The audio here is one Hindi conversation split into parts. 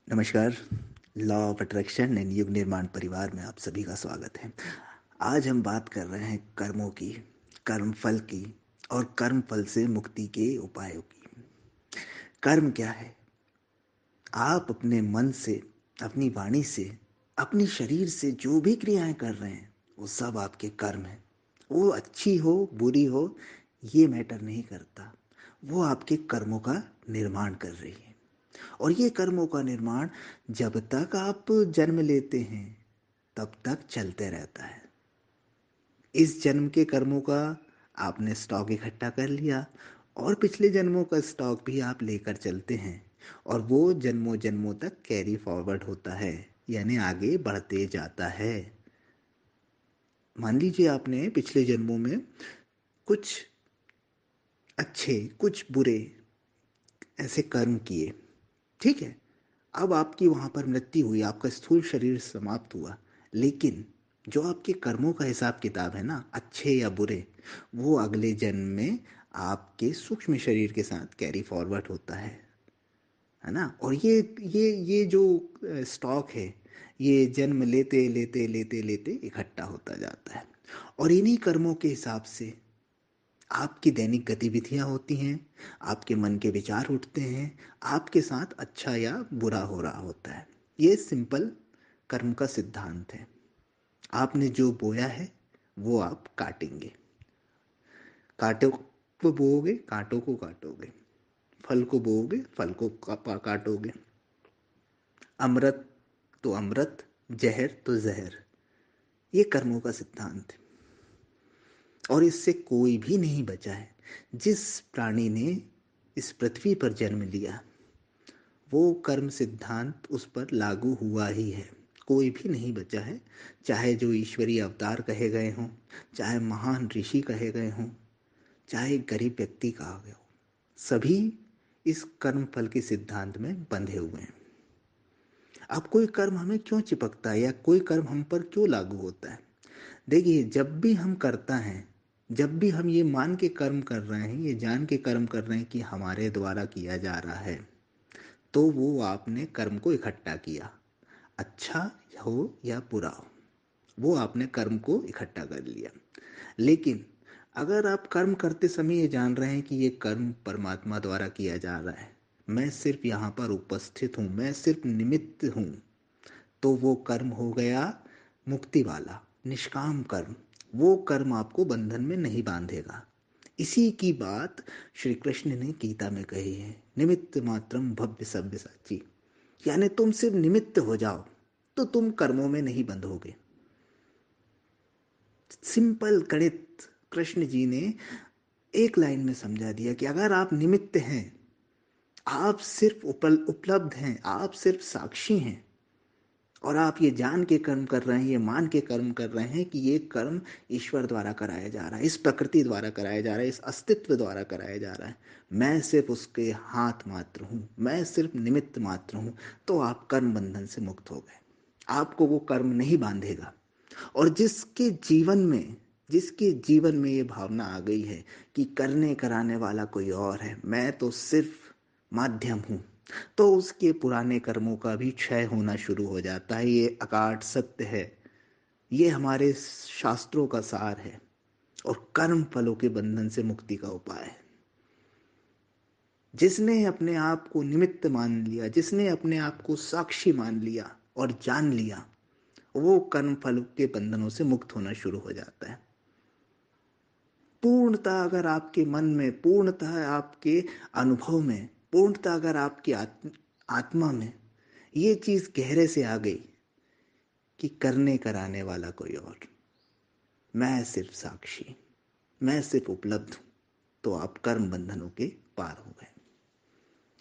नमस्कार। लॉ ऑफ अट्रैक्शन एंड युग निर्माण परिवार में आप सभी का स्वागत है। आज हम बात कर रहे हैं कर्मों की, कर्म फल की और कर्म फल से मुक्ति के उपायों की। कर्म क्या है? आप अपने मन से, अपनी वाणी से, अपने शरीर से जो भी क्रियाएं कर रहे हैं वो सब आपके कर्म हैं। वो अच्छी हो बुरी हो ये मैटर नहीं करता, वो आपके कर्मों का निर्माण कर रही है। और ये कर्मों का निर्माण जब तक आप जन्म लेते हैं तब तक चलते रहता है। इस जन्म के कर्मों का आपने स्टॉक इकट्ठा कर लिया और पिछले जन्मों का स्टॉक भी आप लेकर चलते हैं और वो जन्मों जन्मों तक कैरी फॉरवर्ड होता है, यानी आगे बढ़ते जाता है। मान लीजिए आपने पिछले जन्मों में कुछ अच्छे कुछ बुरे ऐसे कर्म किए, ठीक है। अब आपकी वहां पर मृत्यु हुई, आपका स्थूल शरीर समाप्त हुआ, लेकिन जो आपके कर्मों का हिसाब किताब है ना, अच्छे या बुरे, वो अगले जन्म में आपके सूक्ष्म शरीर के साथ कैरी फॉरवर्ड होता है ना। और ये जो स्टॉक है, ये जन्म लेते लेते लेते लेते इकट्ठा होता जाता है। और इन्हीं कर्मों के हिसाब से आपकी दैनिक गतिविधियां होती हैं, आपके मन के विचार उठते हैं, आपके साथ अच्छा या बुरा हो रहा होता है। ये सिंपल कर्म का सिद्धांत है। आपने जो बोया है वो आप काटेंगे। कांटों को बोओगे, कांटों को काटोगे। फल को बोओगे, फल को काटोगे। अमृत तो अमृत, जहर तो जहर। ये कर्मों का सिद्धांत है और इससे कोई भी नहीं बचा है। जिस प्राणी ने इस पृथ्वी पर जन्म लिया वो कर्म सिद्धांत उस पर लागू हुआ ही है। कोई भी नहीं बचा है, चाहे जो ईश्वरीय अवतार कहे गए हों, चाहे महान ऋषि कहे गए हों, चाहे गरीब व्यक्ति कहा गया हो, सभी इस कर्म फल के सिद्धांत में बंधे हुए हैं। अब कोई कर्म हमें क्यों चिपकता है या कोई कर्म हम पर क्यों लागू होता है? देखिए, जब भी हम करता है, जब भी हम ये मान के कर्म कर रहे हैं, ये जान के कर्म कर रहे हैं कि हमारे द्वारा किया जा रहा है, तो वो आपने कर्म को इकट्ठा किया। अच्छा हो या बुरा हो, वो आपने कर्म को इकट्ठा कर लिया। लेकिन अगर आप कर्म करते समय ये जान रहे हैं कि ये कर्म परमात्मा द्वारा किया जा रहा है, मैं सिर्फ यहाँ पर उपस्थित हूँ, मैं सिर्फ निमित्त हूँ, तो वो कर्म हो गया मुक्ति वाला, निष्काम कर्म। वो कर्म आपको बंधन में नहीं बांधेगा। इसी की बात श्री कृष्ण ने गीता में कही है, निमित्त मात्रम भव्य सव्य साची। यानी तुम सिर्फ निमित्त हो जाओ तो तुम कर्मों में नहीं बंधोगे। सिंपल गणित कृष्ण जी ने एक लाइन में समझा दिया कि अगर आप निमित्त हैं, आप सिर्फ उपलब्ध हैं, आप सिर्फ साक्षी हैं, और आप ये जान के कर्म कर रहे हैं, ये मान के कर्म कर रहे हैं कि ये कर्म ईश्वर द्वारा कराया जा रहा है, इस प्रकृति द्वारा कराया जा रहा है, इस अस्तित्व द्वारा कराया जा रहा है, मैं सिर्फ उसके हाथ मात्र हूं, मैं सिर्फ निमित्त मात्र हूं, तो आप कर्म बंधन से मुक्त हो गए। आपको वो कर्म नहीं बांधेगा। और जिसके जीवन में ये भावना आ गई है कि करने कराने वाला कोई और है, मैं तो सिर्फ माध्यम हूं, तो उसके पुराने कर्मों का भी क्षय होना शुरू हो जाता है। ये अकाट सत्य है, ये हमारे शास्त्रों का सार है और कर्म फलों के बंधन से मुक्ति का उपाय है। जिसने अपने आप को निमित्त मान लिया, जिसने अपने आप को साक्षी मान लिया और जान लिया, वो कर्म फल के बंधनों से मुक्त होना शुरू हो जाता है। पूर्णतः अगर आपके मन में, पूर्णतः आपके अनुभव में, पूर्णतः अगर आपकी आत्मा में ये चीज गहरे से आ गई कि करने कराने वाला कोई और, मैं सिर्फ साक्षी, मैं सिर्फ उपलब्ध हूं, तो आप कर्म बंधनों के पार हो गए।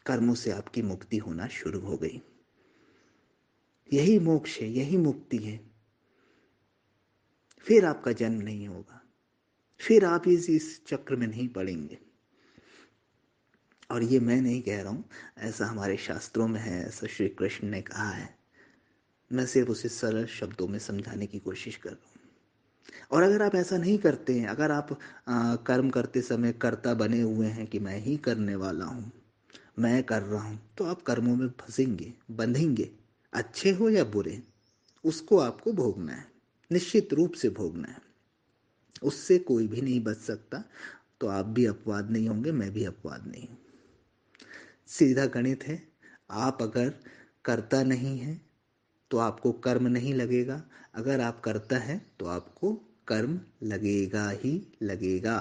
कर्मों से आपकी मुक्ति होना शुरू हो गई। यही मोक्ष है, यही मुक्ति है। फिर आपका जन्म नहीं होगा, फिर आप इस चक्र में नहीं पड़ेंगे। और ये मैं नहीं कह रहा हूं, ऐसा हमारे शास्त्रों में है, ऐसा श्री कृष्ण ने कहा है। मैं सिर्फ उसे सरल शब्दों में समझाने की कोशिश कर रहा हूं। और अगर आप ऐसा नहीं करते हैं, अगर आप कर्म करते समय कर्ता बने हुए हैं कि मैं ही करने वाला हूं, मैं कर रहा हूं, तो आप कर्मों में फंसेंगे, बंधेंगे, अच्छे हो या बुरे, उसको आपको भोगना है, निश्चित रूप से भोगना है। उससे कोई भी नहीं बच सकता। तो आप भी अपवाद नहीं होंगे, मैं भी अपवाद नहीं हूं। सीधा गणित है। आप अगर करता नहीं है तो आपको कर्म नहीं लगेगा, अगर आप करता है तो आपको कर्म लगेगा ही लगेगा।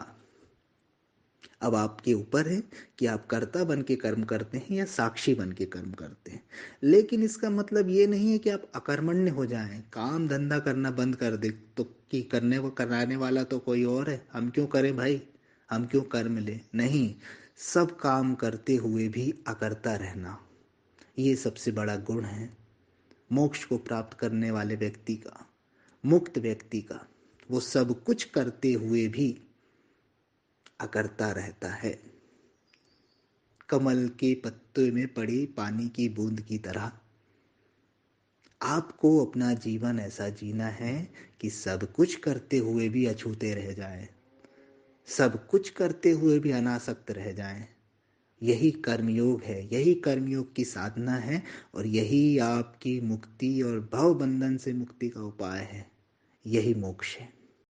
अब आपके ऊपर है कि आप कर्ता बन के कर्म करते हैं या साक्षी बन के कर्म करते हैं। लेकिन इसका मतलब ये नहीं है कि आप अकर्मण्य हो जाएं, काम धंधा करना बंद कर दे, तो कि करने को कराने वाला तो कोई और है, हम क्यों करें भाई, हम क्यों कर्म ले। नहीं, सब काम करते हुए भी अकर्ता रहना, ये सबसे बड़ा गुण है मोक्ष को प्राप्त करने वाले व्यक्ति का, मुक्त व्यक्ति का। वो सब कुछ करते हुए भी अकर्ता रहता है, कमल के पत्ते में पड़ी पानी की बूंद की तरह। आपको अपना जीवन ऐसा जीना है कि सब कुछ करते हुए भी अछूते रह जाएं, सब कुछ करते हुए भी अनासक्त रह जाएं। यही कर्मयोग है, यही कर्मयोग की साधना है, और यही आपकी मुक्ति और भव बंधन से मुक्ति का उपाय है, यही मोक्ष है।